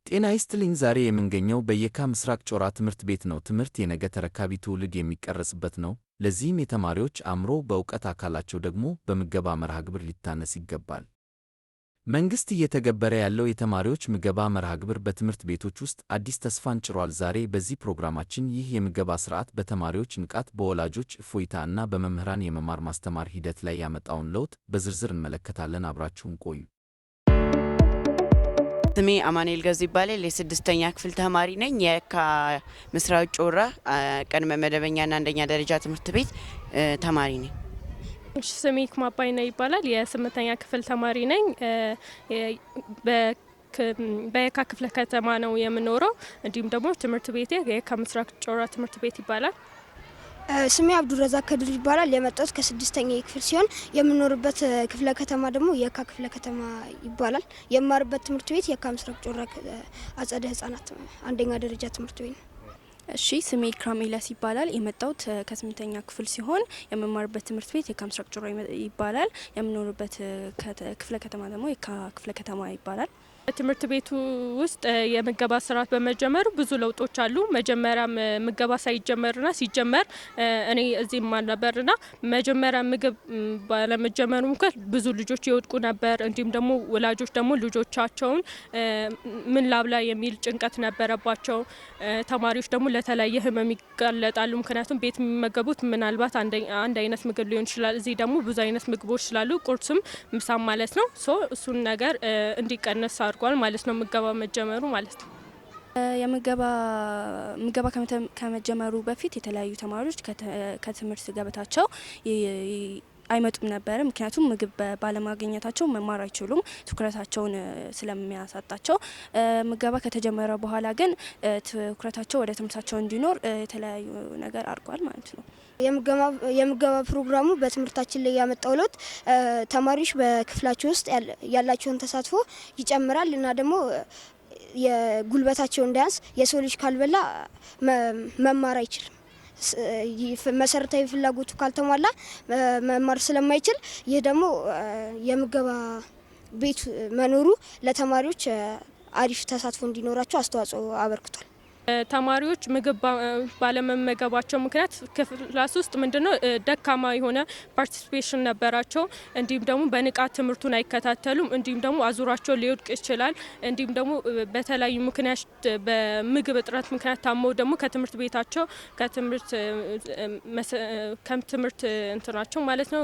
ጤና ይስጥልኝ። ዛሬ የምንገኘው በየካ ምስራቅ ጮራ ትምህርት ቤት ነው። ትምህርት የነገ ተረካቢ ትውልድ የሚቀረጽበት ነው። ለዚህም የተማሪዎች አእምሮ በእውቀት አካላቸው ደግሞ በምገባ መርሃ ግብር ሊታነጽ ይገባል። መንግሥት እየተገበረ ያለው የተማሪዎች ምገባ መርሃ ግብር በትምህርት ቤቶች ውስጥ አዲስ ተስፋን ጭሯል። ዛሬ በዚህ ፕሮግራማችን ይህ የምገባ ሥርዓት በተማሪዎች ንቃት፣ በወላጆች እፎይታ እና በመምህራን የመማር ማስተማር ሂደት ላይ ያመጣውን ለውጥ በዝርዝር እንመለከታለን። አብራችሁን ቆዩ። ስሜ አማኑኤል ገዙ ይባላል። የስድስተኛ ክፍል ተማሪ ነኝ። የካ ምስራቅ ጮራ ቅድመ መደበኛና አንደኛ ደረጃ ትምህርት ቤት ተማሪ ነኝ። ስሜ ክማባይና ይባላል። የስምንተኛ ክፍል ተማሪ ነኝ። በየካ ክፍለ ከተማ ነው የምኖረው። እንዲሁም ደግሞ ትምህርት ቤቴ የካ ምስራቅ ጮራ ትምህርት ቤት ይባላል። ስሜ አብዱረዛቅ ከድር ይባላል። የመጣሁት ከስድስተኛ ክፍል ሲሆን የምኖርበት ክፍለ ከተማ ደግሞ የካ ክፍለ ከተማ ይባላል። የማርበት ትምህርት ቤት የካ ምስራቅ ጮራ አጸደ ህጻናት አንደኛ ደረጃ ትምህርት ቤት ነው። እሺ፣ ስሜ ኢክራም ኢላስ ይባላል። የመጣሁት ከስምንተኛ ክፍል ሲሆን የምማርበት ትምህርት ቤት የካ ምስራቅ ጮራ ይባላል። የምኖርበት ክፍለ ከተማ ደግሞ የካ ክፍለ ከተማ ይባላል። ትምህርት ቤቱ ውስጥ የምገባ ስርዓት በመጀመሩ ብዙ ለውጦች አሉ። መጀመሪያም ምገባ ሳይጀመርና ሲጀመር እኔ እዚህም ነበርና መጀመሪያ ምግብ ባለመጀመሩ ምክንያት ብዙ ልጆች ይወድቁ ነበር። እንዲሁም ደግሞ ወላጆች ደግሞ ልጆቻቸውን ምን ላብላ የሚል ጭንቀት ነበረባቸው። ተማሪዎች ደግሞ ለተለያየ ህመም ይጋለጣሉ። ምክንያቱም ቤት የሚመገቡት ምናልባት አንድ አይነት ምግብ ሊሆን ይችላል። እዚህ ደግሞ ብዙ አይነት ምግቦች ስላሉ ቁርስም ምሳም ማለት ነው። እሱን ነገር እንዲቀነስ አድርጓል ማለት ነው፣ ምገባ መጀመሩ ማለት ነው። ምገባ ከመጀመሩ በፊት የተለያዩ ተማሪዎች ከትምህርት ገበታቸው አይመጡም ነበር። ምክንያቱም ምግብ ባለማግኘታቸው መማር አይችሉም፣ ትኩረታቸውን ስለሚያሳጣቸው። ምገባ ከተጀመረ በኋላ ግን ትኩረታቸው ወደ ትምህርታቸው እንዲኖር የተለያዩ ነገር አድርጓል ማለት ነው። የምገባ ፕሮግራሙ በትምህርታችን ላይ ያመጣው ለውጥ ተማሪዎች በክፍላቸው ውስጥ ያላቸውን ተሳትፎ ይጨምራል እና ደግሞ የጉልበታቸው እንዳያንስ፣ የሰው ልጅ ካልበላ መማር አይችልም። መሰረታዊ ፍላጎቱ ካልተሟላ መማር ስለማይችል፣ ይህ ደግሞ የምገባ ቤት መኖሩ ለተማሪዎች አሪፍ ተሳትፎ እንዲኖራቸው አስተዋጽኦ አበርክቷል። ተማሪዎች ምግብ ባለመመገባቸው ምክንያት ክላስ ውስጥ ምንድነው ደካማ የሆነ ፓርቲሲፔሽን ነበራቸው። እንዲሁም ደግሞ በንቃት ትምህርቱን አይከታተሉም። እንዲሁም ደግሞ አዙራቸው ሊወድቅ ይችላል። እንዲሁም ደግሞ በተለያዩ ምክንያት በምግብ እጥረት ምክንያት ታመው ደግሞ ከትምህርት ቤታቸው ከትምህርት እንትናቸው ማለት ነው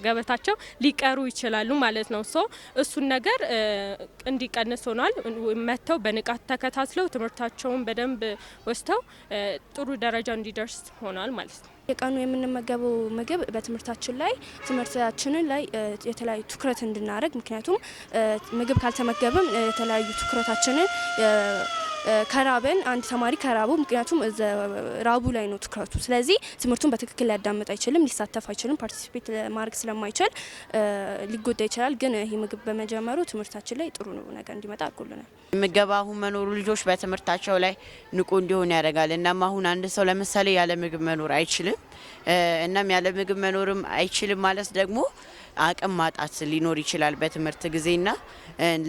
ገበታቸው ሊቀሩ ይችላሉ ማለት ነው። እሱን ነገር እንዲቀንስ ሆኗል። መጥተው በንቃት ተከታትለው ትምህርታቸውን በደንብ ወስተው ጥሩ ደረጃ እንዲደርስ ሆኗል ማለት ነው። የቀኑ የምንመገበው ምግብ በትምህርታችን ላይ ትምህርታችንን ላይ የተለያዩ ትኩረት እንድናደርግ፣ ምክንያቱም ምግብ ካልተመገብም የተለያዩ ትኩረታችንን ከራበን አንድ ተማሪ ከራቡ ምክንያቱም ራቡ ላይ ነው ትኩረቱ። ስለዚህ ትምህርቱን በትክክል ሊያዳምጥ አይችልም፣ ሊሳተፍ አይችልም፣ ፓርቲሲፔት ማድረግ ስለማይችል ሊጎዳ ይችላል። ግን ይህ ምግብ በመጀመሩ ትምህርታችን ላይ ጥሩ ነገር እንዲመጣ አድርጎልናል። ምገባ አሁን መኖሩ ልጆች በትምህርታቸው ላይ ንቁ እንዲሆን ያደርጋል። እናም አሁን አንድ ሰው ለምሳሌ ያለ ምግብ መኖር አይችልም። እናም ያለ ምግብ መኖርም አይችልም ማለት ደግሞ አቅም ማጣት ሊኖር ይችላል በትምህርት ጊዜና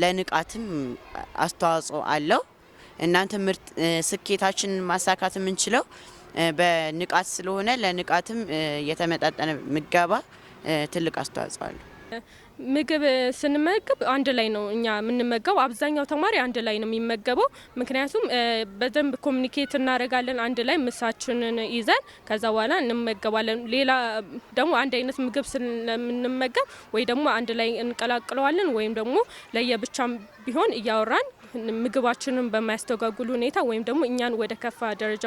ለንቃትም አስተዋጽኦ አለው። እናንተ ምርጥ ስኬታችንን ማሳካት የምንችለው በንቃት ስለሆነ ለንቃትም የተመጣጠነ ምገባ ትልቅ አስተዋጽኦ አለው። ምግብ ስንመገብ አንድ ላይ ነው እኛ የምንመገበው። አብዛኛው ተማሪ አንድ ላይ ነው የሚመገበው። ምክንያቱም በደንብ ኮሚኒኬት እናደርጋለን አንድ ላይ ምሳችንን ይዘን ከዛ በኋላ እንመገባለን። ሌላ ደግሞ አንድ አይነት ምግብ ስለምንመገብ ወይ ደግሞ አንድ ላይ እንቀላቅለዋለን ወይም ደግሞ ለየብቻም ቢሆን እያወራን ምግባችንን በማያስተጓጉሉ ሁኔታ ወይም ደግሞ እኛን ወደ ከፋ ደረጃ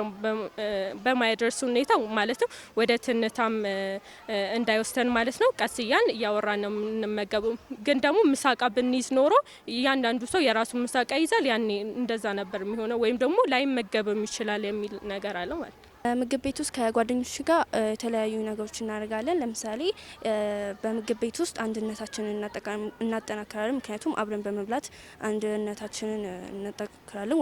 በማይደርሱ ሁኔታ ማለትም ወደ ትንታም እንዳይወስደን ማለት ነው። ቀስ እያን እያወራን ነው የምንመገበው። ግን ደግሞ ምሳቃ ብንይዝ ኖሮ እያንዳንዱ ሰው የራሱን ምሳቃ ይዛል። ያኔ እንደዛ ነበር የሚሆነው፣ ወይም ደግሞ ላይመገብም ይችላል የሚል ነገር አለ ማለት ነው። ምግብ ቤት ውስጥ ከጓደኞች ጋር የተለያዩ ነገሮች እናደርጋለን። ለምሳሌ በምግብ ቤት ውስጥ አንድነታችንን እናጠናክራለን። ምክንያቱም አብረን በመብላት አንድነታችንን እናጠናክራለን።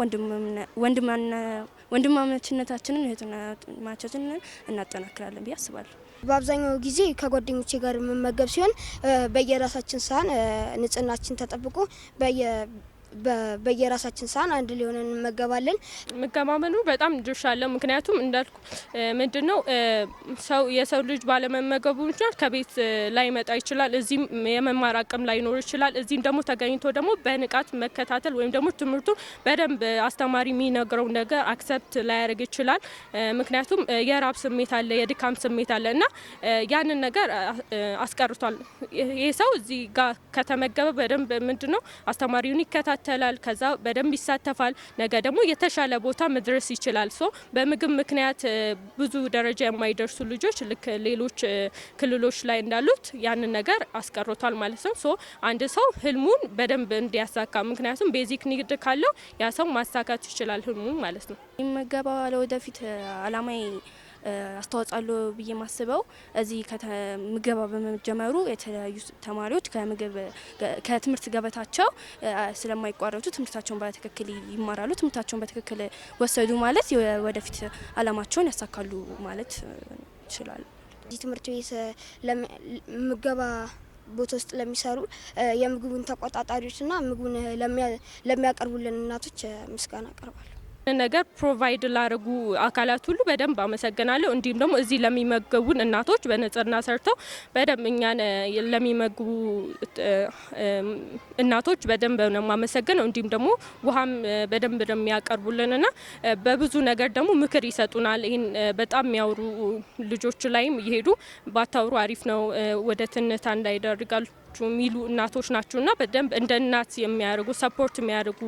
ወንድማማችነታችንን እህትማማችነታችንን እናጠናክራለን ብዬ አስባለሁ። በአብዛኛው ጊዜ ከጓደኞቼ ጋር የምመገብ ሲሆን በየራሳችን ሳህን ንጽህናችን ተጠብቆ በየራሳችን ሳህን አንድ ላይ ሆነን እንመገባለን። ምገባ መኖር በጣም ድርሻ አለው። ምክንያቱም እንዳልኩ ምንድነው የሰው ልጅ ባለመመገቡ ምክንያት ከቤት ላይ መጣ ይችላል። እዚህም የመማር አቅም ላይኖር ይችላል። እዚህም ደግሞ ተገኝቶ ደግሞ በንቃት መከታተል ወይም ደግሞ ትምህርቱ በደንብ አስተማሪ የሚነግረው ነገር አክሰፕት ላያደርግ ይችላል። ምክንያቱም የራብ ስሜት አለ፣ የድካም ስሜት አለ እና ያንን ነገር አስቀርቷል። ይህ ሰው እዚህ ጋር ከተመገበ በደንብ ምንድነው አስተማሪውን ይከታተላል፣ ከዛ በደንብ ይሳተፋል። ነገ ደግሞ የተሻለ ቦታ መድረስ ይችላል። በምግብ ምክንያት ብዙ ደረጃ የማይደርሱ ልጆች ልክ ሌሎች ክልሎች ላይ እንዳሉት ያንን ነገር አስቀርቷል ማለት ነው። አንድ ሰው ህልሙን በደንብ እንዲያሳካ፣ ምክንያቱም ቤዚክ ኒድ ካለው ያ ሰው ማሳካት ይችላል ህልሙን ማለት ነው። ምገባ ለወደፊት አላማዬ አስተዋጽኦ አለው ብዬ ማስበው እዚህ ምገባ በመጀመሩ የተለያዩ ተማሪዎች ከትምህርት ገበታቸው ስለማይቋረጡ ትምህርታቸውን በትክክል ይማራሉ። ትምህርታቸውን በትክክል ወሰዱ ማለት ወደፊት አላማቸውን ያሳካሉ ማለት ይችላሉ። እዚህ ትምህርት ቤት ምገባ ቦታ ውስጥ ለሚሰሩ የምግቡን ተቆጣጣሪዎችና ምግቡን ለሚያቀርቡልን እናቶች ምስጋና አቀርባለሁ። ነገር ፕሮቫይድ ላደረጉ አካላት ሁሉ በደንብ አመሰግናለሁ። እንዲሁም ደግሞ እዚህ ለሚመገቡን እናቶች በንጽህና ሰርተው በደንብ እኛን ለሚመግቡ እናቶች በደንብ ነው የማመሰግነው። እንዲሁም ደግሞ ውሃም በደንብ ነው የሚያቀርቡልንና በብዙ ነገር ደግሞ ምክር ይሰጡናል። ይህን በጣም የሚያወሩ ልጆች ላይም እየሄዱ ባታወሩ አሪፍ ነው፣ ወደ ትንታ እንዳይደርጋሉ የሚሉ እናቶች ናቸውና በደንብ እንደ እናት የሚያደርጉ ሰፖርት የሚያደርጉ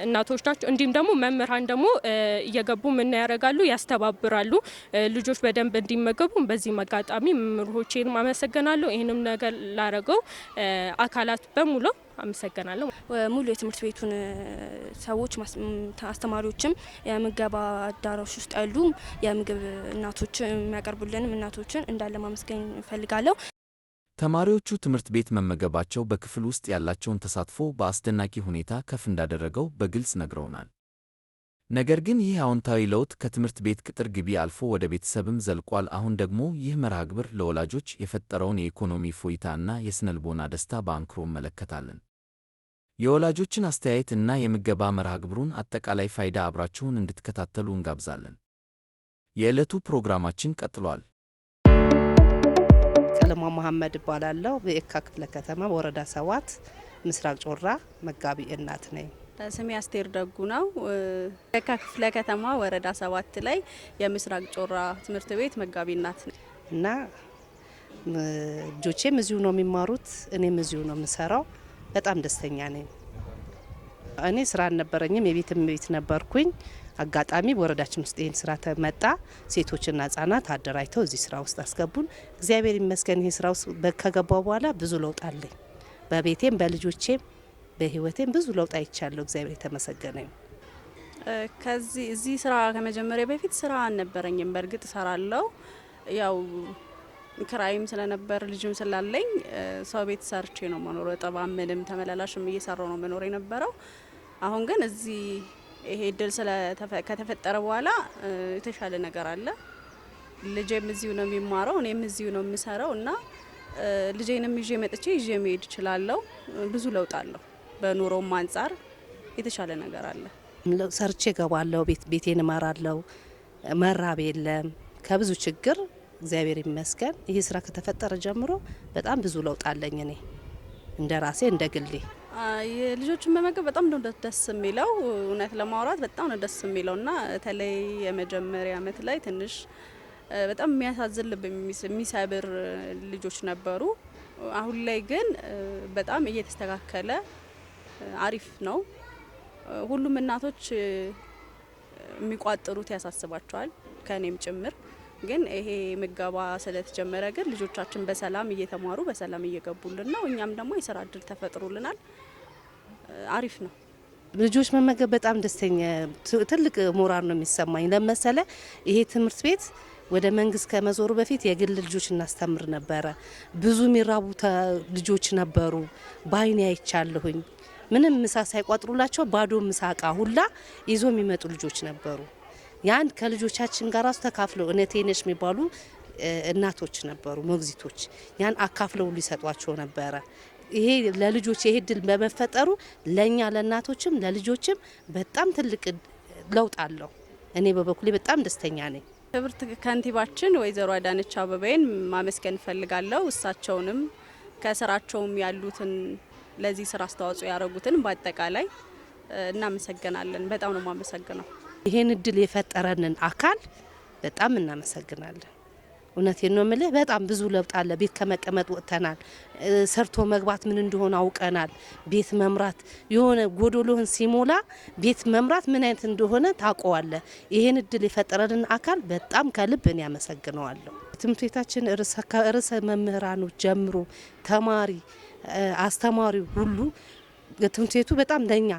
እናቶች ናቸው። እንዲሁም ደግሞ መምህራን ደግሞ እየገቡ ምን ያደርጋሉ፣ ያስተባብራሉ ልጆች በደንብ እንዲመገቡ። በዚህ አጋጣሚ መምህሮቼንም አመሰግናለሁ። ይህንም ነገር ላረገው አካላት በሙሉ አመሰግናለሁ። ሙሉ የትምህርት ቤቱን ሰዎች አስተማሪዎችም የምገባ አዳራሽ ውስጥ ያሉ የምግብ እናቶች የሚያቀርቡልንም እናቶችን እንዳለ ማመስገን እፈልጋለሁ። ተማሪዎቹ ትምህርት ቤት መመገባቸው በክፍል ውስጥ ያላቸውን ተሳትፎ በአስደናቂ ሁኔታ ከፍ እንዳደረገው በግልጽ ነግረውናል። ነገር ግን ይህ አዎንታዊ ለውጥ ከትምህርት ቤት ቅጥር ግቢ አልፎ ወደ ቤተሰብም ዘልቋል። አሁን ደግሞ ይህ መርሃ ግብር ለወላጆች የፈጠረውን የኢኮኖሚ እፎይታ እና የስነልቦና ደስታ በአንክሮ እንመለከታለን። የወላጆችን አስተያየት እና የምገባ መርሃ ግብሩን አጠቃላይ ፋይዳ አብራችሁን እንድትከታተሉ እንጋብዛለን። የዕለቱ ፕሮግራማችን ቀጥሏል። ቀለማ መሐመድ እባላለሁ። በየካ ክፍለ ከተማ ወረዳ 7 ምስራቅ ጮራ መጋቢ እናት ነኝ። ስሜ አስቴር ደጉ ነው። የካ ክፍለ ከተማ ወረዳ 7 ላይ የምስራቅ ጮራ ትምህርት ቤት መጋቢ እናት ነኝ እና ልጆቼም እዚሁ ነው የሚማሩት፣ እኔም እዚሁ ነው የምሰራው። በጣም ደስተኛ ነኝ። እኔ ስራ አልነበረኝም፣ የቤትም ቤት ነበርኩኝ። አጋጣሚ በወረዳችን ውስጥ ይህን ስራ ተመጣ። ሴቶችና ህጻናት አደራጅተው እዚህ ስራ ውስጥ አስገቡን። እግዚአብሔር ይመስገን። ይህ ስራ ውስጥ ከገባው በኋላ ብዙ ለውጥ አለኝ። በቤቴም በልጆቼም በህይወቴም ብዙ ለውጥ አይቻለሁ። እግዚአብሔር የተመሰገነ ይሁን። እዚህ ስራ ከመጀመሪያ በፊት ስራ አልነበረኝም። በእርግጥ እሰራለሁ፣ ያው ክራይም ስለነበር ልጅም ስላለኝ ሰው ቤት ሰርቼ ነው መኖር። ጠባ ምንም ተመላላሽም እየሰራው ነው መኖር የነበረው። አሁን ግን እዚህ ይሄ እድል ከተፈጠረ በኋላ የተሻለ ነገር አለ። ልጄም እዚሁ ነው የሚማረው፣ እኔም እዚሁ ነው የምሰራው እና ልጄንም ይዤ መጥቼ ይዤ መሄድ እችላለሁ። ብዙ ለውጥ አለው። በኑሮም አንጻር የተሻለ ነገር አለ። ሰርቼ እገባለሁ፣ ቤቴን እመራለሁ። መራብ የለም። ከብዙ ችግር እግዚአብሔር ይመስገን ይህ ስራ ከተፈጠረ ጀምሮ በጣም ብዙ ለውጥ አለኝ። እኔ እንደ ራሴ እንደ ግሌ ልጆችን መመገብ በጣም ነው ደስ የሚለው። እውነት ለማውራት በጣም ነው ደስ የሚለው እና በተለይ የመጀመሪያ አመት ላይ ትንሽ በጣም የሚያሳዝን ልብ የሚሰብር ልጆች ነበሩ። አሁን ላይ ግን በጣም እየተስተካከለ አሪፍ ነው። ሁሉም እናቶች የሚቋጥሩት ያሳስባቸዋል፣ ከኔም ጭምር። ግን ይሄ ምገባ ስለተጀመረ ግን ልጆቻችን በሰላም እየተማሩ በሰላም እየገቡልን ነው። እኛም ደግሞ የስራ እድል ተፈጥሮልናል። አሪፍ ነው። ልጆች መመገብ በጣም ደስተኛ ትልቅ ሞራል ነው የሚሰማኝ። ለመሰለ ይሄ ትምህርት ቤት ወደ መንግስት ከመዞሩ በፊት የግል ልጆች እናስተምር ነበረ። ብዙ የሚራቡ ልጆች ነበሩ። በአይኔ አይቻለሁኝ። ምንም ምሳ ሳይቋጥሩላቸው ባዶ ምሳቃ ሁላ ይዞ የሚመጡ ልጆች ነበሩ። ያን ከልጆቻችን ጋር ራሱ ተካፍለው እነቴነሽ የሚባሉ እናቶች ነበሩ፣ ሞግዚቶች። ያን አካፍለው ሊሰጧቸው ነበረ። ይሄ ለልጆች ይሄ እድል በመፈጠሩ ለኛ ለእናቶችም ለልጆችም በጣም ትልቅ ለውጥ አለው። እኔ በበኩሌ በጣም ደስተኛ ነኝ። ክብርት ከንቲባችን ወይዘሮ አዳነች አበቤን ማመስገን እፈልጋለሁ። እሳቸውንም ከስራቸውም ያሉትን ለዚህ ስራ አስተዋጽኦ ያደረጉትን በአጠቃላይ እናመሰግናለን። በጣም ነው የማመሰግነው። ይሄን እድል የፈጠረንን አካል በጣም እናመሰግናለን። እውነቴን ነው የምልህ፣ በጣም ብዙ ለውጥ አለ። ቤት ከመቀመጥ ወጥተናል። ሰርቶ መግባት ምን እንደሆነ አውቀናል። ቤት መምራት የሆነ ጎዶሎህን ሲሞላ ቤት መምራት ምን አይነት እንደሆነ ታውቀዋለህ። ይሄን እድል የፈጠረንን አካል በጣም ከልብ እኔ ያመሰግነዋለሁ። ትምህርት ቤታችን ርዕሰ መምህራኖች ጀምሮ ተማሪ አስተማሪው ሁሉ ትምህርት ቤቱ በጣም ለኛ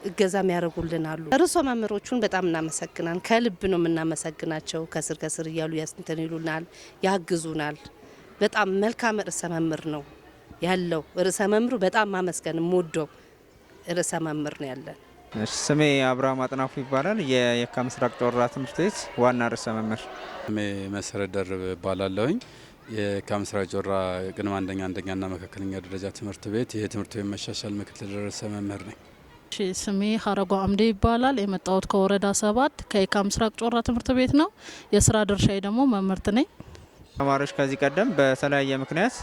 እገዛ የሚያደርጉልናሉ። ርዕሰ መምህሮቹን በጣም እናመሰግናል። ከልብ ነው የምናመሰግናቸው። ከስር ከስር እያሉ ያስንተን ይሉናል፣ ያግዙናል። በጣም መልካም ርዕሰ መምህር ነው ያለው። ርዕሰ መምህሩ በጣም ማመስገን የምወደው ርዕሰ መምህር ነው ያለን። ስሜ አብርሃም አጥናፉ ይባላል። የየካ ምስራቅ ጮራ ትምህርት ቤት ዋና ርዕሰ መምህር። ስሜ መሰረት ደርብ እባላለሁኝ። የየካ ምስራቅ ጮራ ቅድመ አንደኛና መካከለኛ ደረጃ ትምህርት ቤት የትምህርት ቤት መሻሻል ምክትል ርዕሰ መምህር ነኝ። ስሜ ሀረጓ አምዴ ይባላል። የመጣሁት ከወረዳ 7 ከየካ ምስራቅ ጮራ ትምህርት ቤት ነው። የስራ ድርሻዬ ደግሞ መምህርት ነኝ። ተማሪዎች ከዚህ ቀደም በተለያየ ምክንያት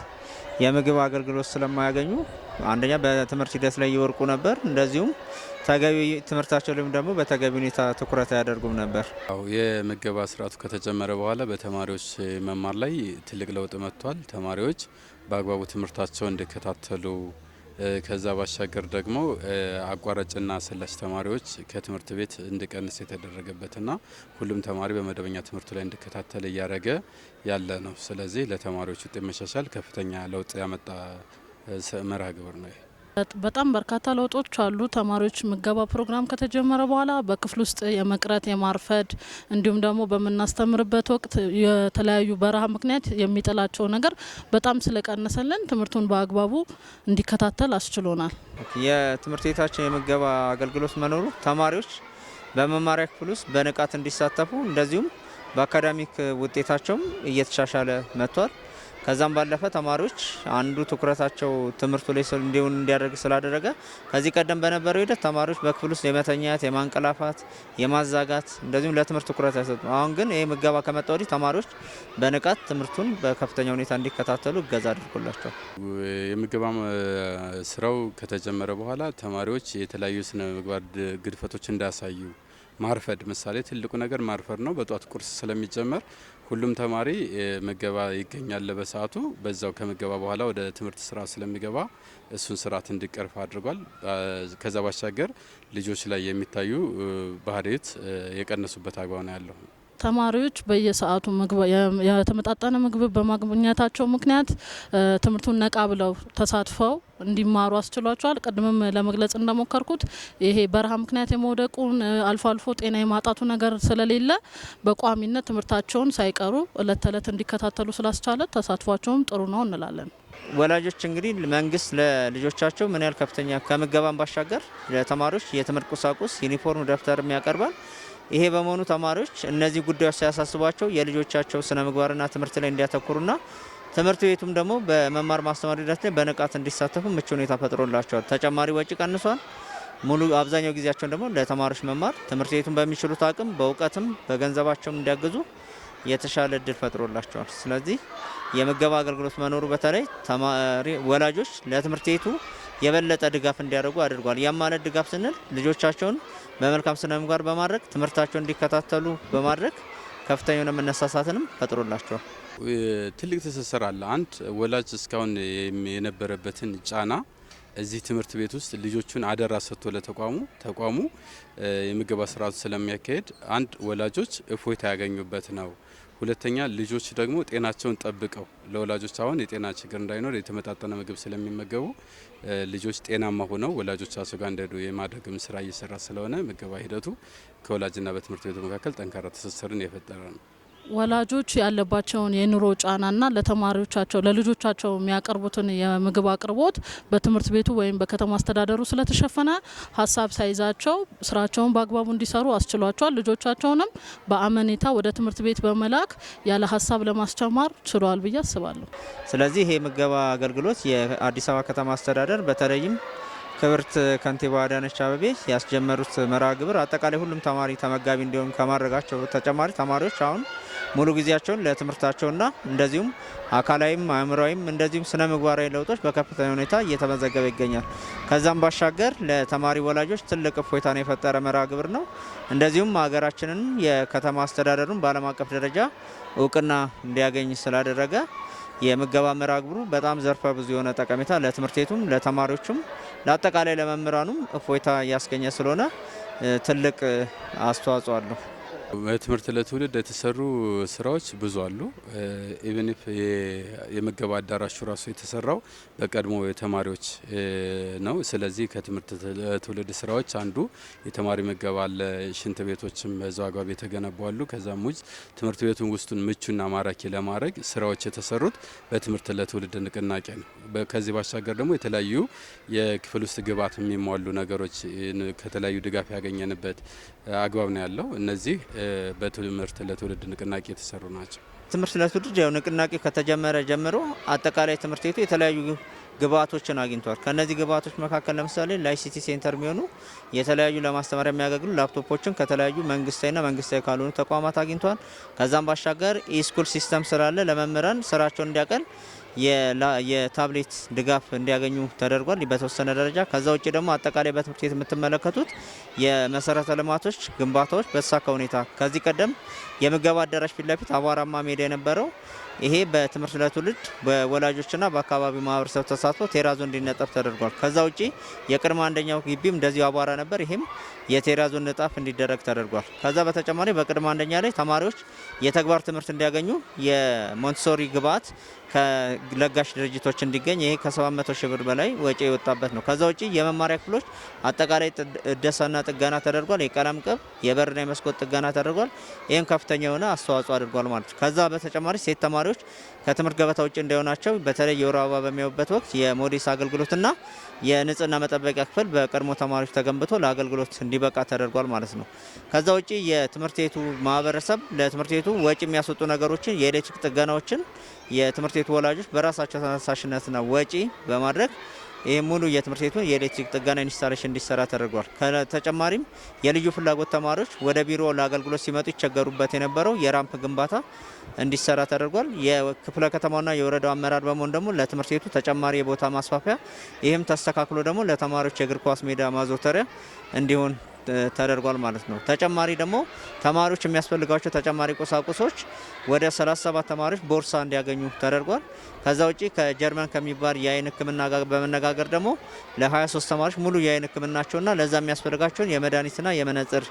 የምግብ አገልግሎት ስለማያገኙ አንደኛ በትምህርት ሂደት ላይ ይወርቁ ነበር። እንደዚሁም ተገቢ ትምህርታቸው ላይም ደግሞ በተገቢ ሁኔታ ትኩረት አያደርጉም ነበር። የምገባ ስርዓቱ ከተጀመረ በኋላ በተማሪዎች መማር ላይ ትልቅ ለውጥ መጥቷል። ተማሪዎች በአግባቡ ትምህርታቸውን እንዲከታተሉ ከዛ ባሻገር ደግሞ አቋራጭና አሰላች ተማሪዎች ከትምህርት ቤት እንዲቀንስ የተደረገበትና ሁሉም ተማሪ በመደበኛ ትምህርቱ ላይ እንዲከታተል እያደረገ ያለ ነው። ስለዚህ ለተማሪዎች ውጤት መሻሻል ከፍተኛ ለውጥ ያመጣ መርሃ ግብር ነው። በጣም በርካታ ለውጦች አሉ። ተማሪዎች ምገባ ፕሮግራም ከተጀመረ በኋላ በክፍል ውስጥ የመቅረት የማርፈድ እንዲሁም ደግሞ በምናስተምርበት ወቅት የተለያዩ በረሃ ምክንያት የሚጥላቸው ነገር በጣም ስለቀነሰልን ትምህርቱን በአግባቡ እንዲከታተል አስችሎናል። የትምህርት ቤታችን የምገባ አገልግሎት መኖሩ ተማሪዎች በመማሪያ ክፍል ውስጥ በንቃት እንዲሳተፉ እንደዚሁም በአካዳሚክ ውጤታቸውም እየተሻሻለ መጥቷል። ከዛም ባለፈ ተማሪዎች አንዱ ትኩረታቸው ትምህርቱ ላይ እንዲያደርግ ስላደረገ ከዚህ ቀደም በነበረው ሂደት ተማሪዎች በክፍል ውስጥ የመተኛት፣ የማንቀላፋት፣ የማዛጋት እንደዚሁም ለትምህርት ትኩረት አይሰጡ። አሁን ግን ይህ ምገባ ከመጣ ወዲህ ተማሪዎች በንቃት ትምህርቱን በከፍተኛ ሁኔታ እንዲከታተሉ እገዛ አድርጎላቸዋል። የምገባ ስራው ከተጀመረ በኋላ ተማሪዎች የተለያዩ ስነ ምግባር ግድፈቶች እንዳያሳዩ ማርፈድ፣ ምሳሌ ትልቁ ነገር ማርፈድ ነው። በጧት ቁርስ ስለሚጀመር ሁሉም ተማሪ ምገባ ይገኛል በሰዓቱ። በዛው ከምገባ በኋላ ወደ ትምህርት ስራ ስለሚገባ እሱን ስርዓት እንዲቀርፍ አድርጓል። ከዛ ባሻገር ልጆች ላይ የሚታዩ ባህሪያት የቀነሱበት አግባብ ነው ያለው። ተማሪዎች በየሰዓቱ የተመጣጠነ ምግብ በማግኘታቸው ምክንያት ትምህርቱን ነቃ ብለው ተሳትፈው እንዲማሩ አስችሏቸዋል። ቅድምም ለመግለጽ እንደሞከርኩት ይሄ በረሃ ምክንያት የመውደቁን አልፎ አልፎ ጤና የማጣቱ ነገር ስለሌለ በቋሚነት ትምህርታቸውን ሳይቀሩ እለት ተእለት እንዲከታተሉ ስላስቻለ ተሳትፏቸውም ጥሩ ነው እንላለን። ወላጆች እንግዲህ መንግስት ለልጆቻቸው ምን ያህል ከፍተኛ ከምገባን ባሻገር ለተማሪዎች የትምህርት ቁሳቁስ ዩኒፎርም፣ ደብተርም ያቀርባል። ይሄ በመሆኑ ተማሪዎች እነዚህ ጉዳዮች ሲያሳስቧቸው የልጆቻቸው ስነ ምግባርና ትምህርት ላይ እንዲያተኩሩና ትምህርት ቤቱም ደግሞ በመማር ማስተማር ሂደት ላይ በንቃት እንዲሳተፉ ምቹ ሁኔታ ፈጥሮላቸዋል። ተጨማሪ ወጪ ቀንሷል። ሙሉ አብዛኛው ጊዜያቸውን ደግሞ ለተማሪዎች መማር ትምህርት ቤቱን በሚችሉት አቅም በእውቀትም በገንዘባቸውም እንዲያግዙ የተሻለ እድል ፈጥሮላቸዋል። ስለዚህ የምገባ አገልግሎት መኖሩ በተለይ ተማሪ ወላጆች ለትምህርት ቤቱ የበለጠ ድጋፍ እንዲያደርጉ አድርጓል። ያም ማለት ድጋፍ ስንል ልጆቻቸውን በመልካም ስነ ምግባር በማድረግ ትምህርታቸውን እንዲከታተሉ በማድረግ ከፍተኛ የሆነ መነሳሳትንም ፈጥሮላቸዋል። ትልቅ ትስስር አለ። አንድ ወላጅ እስካሁን የነበረበትን ጫና እዚህ ትምህርት ቤት ውስጥ ልጆቹን አደራ ሰጥቶ ተቋሙ የምገባ ስርዓቱ ስለሚያካሄድ አንድ ወላጆች እፎይታ ያገኙበት ነው። ሁለተኛ ልጆች ደግሞ ጤናቸውን ጠብቀው ለወላጆች አሁን የጤና ችግር እንዳይኖር የተመጣጠነ ምግብ ስለሚመገቡ ልጆች ጤናማ ሆነው ወላጆቻቸው ጋር እንደሄዱ የማድረግም ስራ እየሰራ ስለሆነ ምገባ ሂደቱ ከወላጅና በትምህርት ቤቱ መካከል ጠንካራ ትስስርን የፈጠረ ነው። ወላጆች ያለባቸውን የኑሮ ጫናና ለተማሪዎቻቸው ለልጆቻቸው የሚያቀርቡትን የምግብ አቅርቦት በትምህርት ቤቱ ወይም በከተማ አስተዳደሩ ስለተሸፈነ ሀሳብ ሳይዛቸው ስራቸውን በአግባቡ እንዲሰሩ አስችሏቸዋል። ልጆቻቸውንም በአመኔታ ወደ ትምህርት ቤት በመላክ ያለ ሀሳብ ለማስቸማር ችሏል ብዬ አስባለሁ። ስለዚህ ይሄ ምገባ አገልግሎት የአዲስ አበባ ከተማ አስተዳደር በተለይም ክብርት ከንቲባ አዳነች አቤቤ ያስጀመሩት መርሃ ግብር አጠቃላይ ሁሉም ተማሪ ተመጋቢ እንዲሆን ከማድረጋቸው ተጨማሪ ተማሪዎች አሁን ሙሉ ጊዜያቸውን ለትምህርታቸውና እንደዚሁም አካላዊም አእምሯዊም እንደዚሁም ስነ ምግባራዊ ለውጦች በከፍተኛ ሁኔታ እየተመዘገበ ይገኛል። ከዛም ባሻገር ለተማሪ ወላጆች ትልቅ እፎይታን የፈጠረ መርሃ ግብር ነው። እንደዚሁም ሀገራችንን የከተማ አስተዳደሩን በዓለም አቀፍ ደረጃ እውቅና እንዲያገኝ ስላደረገ የምገባ መርሃ ግብሩ በጣም ዘርፈ ብዙ የሆነ ጠቀሜታ ለትምህርት ቤቱም ለተማሪዎቹም ለአጠቃላይ ለመምህራኑም እፎይታ እያስገኘ ስለሆነ ትልቅ አስተዋጽኦ አለው። በትምህርት ለትውልድ የተሰሩ ስራዎች ብዙ አሉ። ኢቨን ኢፍ የምገባ አዳራሹ ራሱ የተሰራው በቀድሞ የተማሪዎች ነው። ስለዚህ ከትምህርት ለትውልድ ስራዎች አንዱ የተማሪ ምገባ አለ። ሽንት ቤቶችም በዛው አግባብ የተገነቡ አሉ። ከዛም ውጭ ትምህርት ቤቱን ውስጡን ምቹና ማራኪ ለማድረግ ስራዎች የተሰሩት በትምህርት ለትውልድ ንቅናቄ ነው። ከዚህ ባሻገር ደግሞ የተለያዩ የክፍል ውስጥ ግብዓት የሚሟሉ ነገሮች ከተለያዩ ድጋፍ ያገኘንበት አግባብ ነው ያለው። እነዚህ በትምህርት ለትውልድ ንቅናቄ የተሰሩ ናቸው። ትምህርት ለትውልድ ያው ንቅናቄ ከተጀመረ ጀምሮ አጠቃላይ ትምህርት ቤቱ የተለያዩ ግብዓቶችን አግኝቷል። ከነዚህ ግብዓቶች መካከል ለምሳሌ ለአይሲቲ ሴንተር የሚሆኑ የተለያዩ ለማስተማሪያ የሚያገለግሉ ላፕቶፖችን ከተለያዩ መንግስታዊና መንግስታዊ ካልሆኑ ተቋማት አግኝቷል። ከዛም ባሻገር ኢስኩል ሲስተም ስላለ ለመምህራን ስራቸውን እንዲያቀል የታብሌት ድጋፍ እንዲያገኙ ተደርጓል በተወሰነ ደረጃ። ከዛ ውጭ ደግሞ አጠቃላይ በትምህርት ቤት የምትመለከቱት የመሰረተ ልማቶች ግንባታዎች በተሳካ ሁኔታ ከዚህ ቀደም የምገባ አዳራሽ ፊት ለፊት አቧራማ ሜዳ የነበረው ይሄ በትምህርት ለትውልድ በወላጆችና በአካባቢው ማህበረሰብ ተሳትፎ ቴራዞ እንዲነጠፍ ተደርጓል። ከዛ ውጪ የቅድመ አንደኛው ግቢም እንደዚሁ አቧራ ነበር። ይሄም የቴራዞ ንጣፍ እንዲደረግ ተደርጓል። ከዛ በተጨማሪ በቅድመ አንደኛ ላይ ተማሪዎች የተግባር ትምህርት እንዲያገኙ የሞንትሶሪ ግብዓት ከለጋሽ ድርጅቶች እንዲገኝ ይሄ ከ700 ሺህ ብር በላይ ወጪ የወጣበት ነው። ከዛ ውጪ የመማሪያ ክፍሎች አጠቃላይ እደሳና ጥገና ተደርጓል። የቀለም ቅብ፣ የበርና የመስኮት ጥገና ተደርጓል። ይህም ከፍተኛ የሆነ አስተዋጽኦ አድርጓል ማለት ነው። ከዛ በተጨማሪ ሴት ተማሪዎች ከትምህርት ገበታ ውጭ እንዳይሆናቸው በተለይ የወር አበባ በሚያዩበት ወቅት የሞዴስ አገልግሎትና የንጽህና መጠበቂያ ክፍል በቀድሞ ተማሪዎች ተገንብቶ ለአገልግሎት እንዲበቃ ተደርጓል ማለት ነው። ከዛ ውጪ የትምህርት ቤቱ ማህበረሰብ ለትምህርት ቤቱ ወጪ የሚያስወጡ ነገሮችን የኤሌክትሪክ ጥገናዎችን የትምህርት ቤቱ ወላጆች በራሳቸው ተነሳሽነትና ወጪ በማድረግ ይህ ሙሉ የትምህርት ቤቱን የኤሌክትሪክ ጥገና ኢንስታሌሽን እንዲሰራ ተደርጓል። ከተጨማሪም የልዩ ፍላጎት ተማሪዎች ወደ ቢሮ ለአገልግሎት ሲመጡ ይቸገሩበት የነበረው የራምፕ ግንባታ እንዲሰራ ተደርጓል። የክፍለ ከተማና የወረዳው አመራር በመሆን ደግሞ ለትምህርት ቤቱ ተጨማሪ የቦታ ማስፋፊያ ይህም ተስተካክሎ ደግሞ ለተማሪዎች የእግር ኳስ ሜዳ ማዘውተሪያ እንዲሆን ተደርጓል ማለት ነው። ተጨማሪ ደግሞ ተማሪዎች የሚያስፈልጋቸው ተጨማሪ ቁሳቁሶች ወደ 37 ተማሪዎች ቦርሳ እንዲያገኙ ተደርጓል። ከዛ ውጪ ከጀርመን ከሚባል የአይን ሕክምና ጋር በመነጋገር ደግሞ ለ23 ተማሪዎች ሙሉ የአይን ሕክምናቸውና ለዛ የሚያስፈልጋቸውን የመድኃኒትና የመነጽር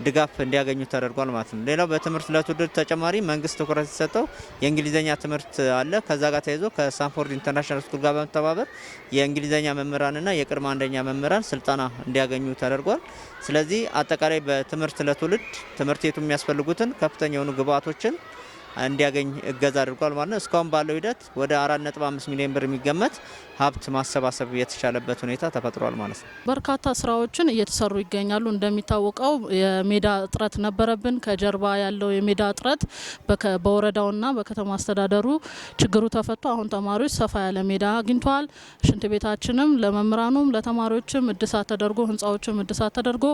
ድጋፍ እንዲያገኙ ተደርጓል ማለት ነው። ሌላው በትምህርት ለትውልድ ተጨማሪ መንግስት ትኩረት የተሰጠው የእንግሊዝኛ ትምህርት አለ። ከዛ ጋር ተያይዞ ከስታንፎርድ ኢንተርናሽናል ስኩል ጋር በመተባበር የእንግሊዝኛ መምህራንና የቅድመ አንደኛ መምህራን ስልጠና እንዲያገኙ ተደርጓል። ስለዚህ አጠቃላይ በትምህርት ለትውልድ ትምህርት ቤቱ የሚያስፈልጉትን ከፍተኛ የሆኑ ግብዓቶችን እንዲያገኝ እገዛ አድርጓል ማለት ነው። እስካሁን ባለው ሂደት ወደ 4.5 ሚሊዮን ብር የሚገመት ሀብት ማሰባሰብ የተቻለበት ሁኔታ ተፈጥሯል ማለት ነው። በርካታ ስራዎችን እየተሰሩ ይገኛሉ። እንደሚታወቀው የሜዳ እጥረት ነበረብን። ከጀርባ ያለው የሜዳ እጥረት በወረዳውና በከተማ አስተዳደሩ ችግሩ ተፈቶ አሁን ተማሪዎች ሰፋ ያለ ሜዳ አግኝተዋል። ሽንት ቤታችንም ለመምህራኑም ለተማሪዎችም እድሳት ተደርጎ ህንፃዎችም እድሳት ተደርጎ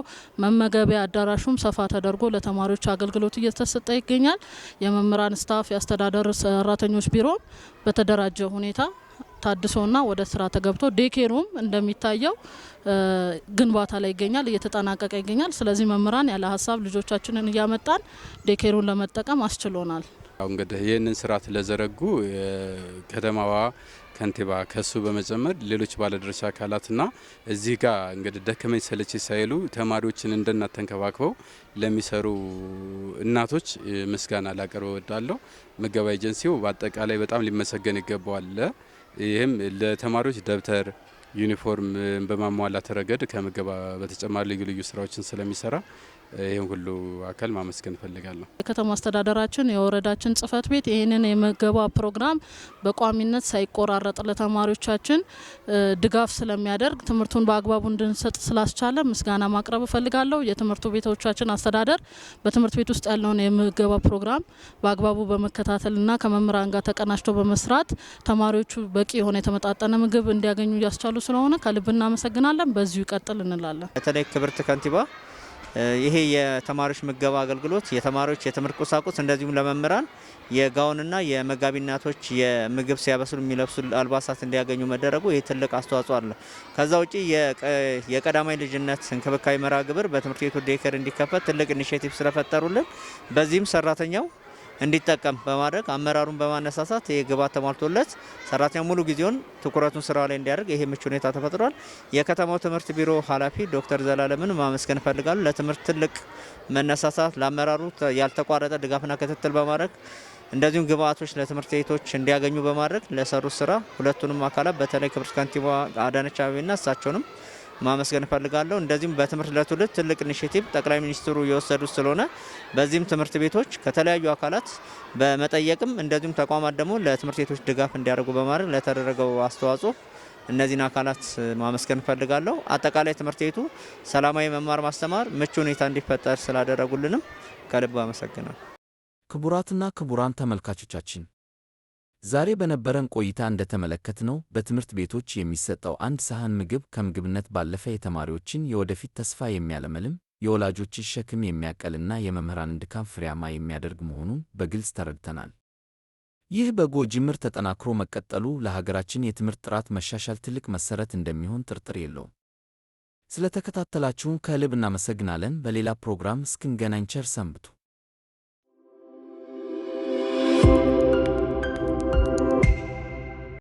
መመገቢያ አዳራሹም ሰፋ ተደርጎ ለተማሪዎች አገልግሎት እየተሰጠ ይገኛል። የመምህራን ስታፍ የአስተዳደር ሰራተኞች ቢሮ በተደራጀ ሁኔታ ታድሶና ወደ ስራ ተገብቶ ዴኬሩም እንደሚታየው ግንባታ ላይ ይገኛል፣ እየተጠናቀቀ ይገኛል። ስለዚህ መምህራን ያለ ሀሳብ ልጆቻችንን እያመጣን ዴኬሩን ለመጠቀም አስችሎናል። እንግዲህ ይህንን ስርዓት ለዘረጉ ከተማዋ ከንቲባ ከሱ በመጨመር ሌሎች ባለድርሻ አካላትና እዚህ ጋር እንግዲህ ደከመኝ ሰለች ሳይሉ ተማሪዎችን እንደ እናት ተንከባክበው ለሚሰሩ እናቶች ምስጋና ላቀርብ እወዳለሁ። ምገባ ኤጀንሲው በአጠቃላይ በጣም ሊመሰገን ይገባዋል። ይህም ለተማሪዎች ደብተር፣ ዩኒፎርም በማሟላት ረገድ ከምገባ በተጨማሪ ልዩ ልዩ ስራዎችን ስለሚሰራ ይህን ሁሉ አካል ማመስገን እፈልጋለሁ። የከተማ አስተዳደራችን የወረዳችን ጽህፈት ቤት ይህንን የምገባ ፕሮግራም በቋሚነት ሳይቆራረጥ ለተማሪዎቻችን ድጋፍ ስለሚያደርግ ትምህርቱን በአግባቡ እንድንሰጥ ስላስቻለ ምስጋና ማቅረብ እፈልጋለሁ። የትምህርት ቤቶቻችን አስተዳደር በትምህርት ቤት ውስጥ ያለውን የምገባ ፕሮግራም በአግባቡ በመከታተልና ከመምህራን ጋር ተቀናጅቶ በመስራት ተማሪዎቹ በቂ የሆነ የተመጣጠነ ምግብ እንዲያገኙ እያስቻሉ ስለሆነ ከልብ እናመሰግናለን። በዚሁ ይቀጥል እንላለን። በተለይ ክብርት ከንቲባ ይሄ የተማሪዎች ምገባ አገልግሎት የተማሪዎች የትምህርት ቁሳቁስ እንደዚሁም ለመምህራን የጋውንና የመጋቢ እናቶች የምግብ ሲያበስሉ የሚለብሱ አልባሳት እንዲያገኙ መደረጉ ይሄ ትልቅ አስተዋጽኦ አለ። ከዛ ውጪ የቀዳማይ ልጅነት እንክብካቤ መርሃ ግብር በትምህርት ቤቱ ዴይኬር እንዲከፈት ትልቅ ኢኒሼቲቭ ስለፈጠሩልን በዚህም ሰራተኛው እንዲጠቀም በማድረግ አመራሩን በማነሳሳት የግብዓት ተሟልቶለት ሰራተኛው ሙሉ ጊዜውን ትኩረቱን ስራ ላይ እንዲያደርግ ይሄ ምቹ ሁኔታ ተፈጥሯል። የከተማው ትምህርት ቢሮ ኃላፊ ዶክተር ዘላለምን ማመስገን እፈልጋለሁ። ለትምህርት ትልቅ መነሳሳት ለአመራሩ ያልተቋረጠ ድጋፍና ክትትል በማድረግ እንደዚሁም ግብዓቶች ለትምህርት ቤቶች እንዲያገኙ በማድረግ ለሰሩት ስራ ሁለቱንም አካላት በተለይ ክብርት ከንቲባ አዳነች አቤቤና እሳቸውንም ማመስገን እፈልጋለሁ። እንደዚሁም በትምህርት ለትውልድ ትልቅ ኢኒሼቲቭ ጠቅላይ ሚኒስትሩ የወሰዱት ስለሆነ በዚህም ትምህርት ቤቶች ከተለያዩ አካላት በመጠየቅም እንደዚሁም ተቋማት ደግሞ ለትምህርት ቤቶች ድጋፍ እንዲያደርጉ በማድረግ ለተደረገው አስተዋጽኦ እነዚህን አካላት ማመስገን እፈልጋለሁ። አጠቃላይ ትምህርት ቤቱ ሰላማዊ መማር ማስተማር ምቹ ሁኔታ እንዲፈጠር ስላደረጉልንም ከልብ አመሰግናለሁ። ክቡራትና ክቡራን ተመልካቾቻችን ዛሬ በነበረን ቆይታ እንደተመለከትነው በትምህርት ቤቶች የሚሰጠው አንድ ሳህን ምግብ ከምግብነት ባለፈ የተማሪዎችን የወደፊት ተስፋ የሚያለመልም፣ የወላጆችን ሸክም የሚያቀልና የመምህራንን ድካም ፍሬያማ የሚያደርግ መሆኑን በግልጽ ተረድተናል። ይህ በጎ ጅምር ተጠናክሮ መቀጠሉ ለሀገራችን የትምህርት ጥራት መሻሻል ትልቅ መሰረት እንደሚሆን ጥርጥር የለውም። ስለተከታተላችሁን ከልብ እናመሰግናለን። በሌላ ፕሮግራም እስክንገናኝ ቸር ሰንብቱ።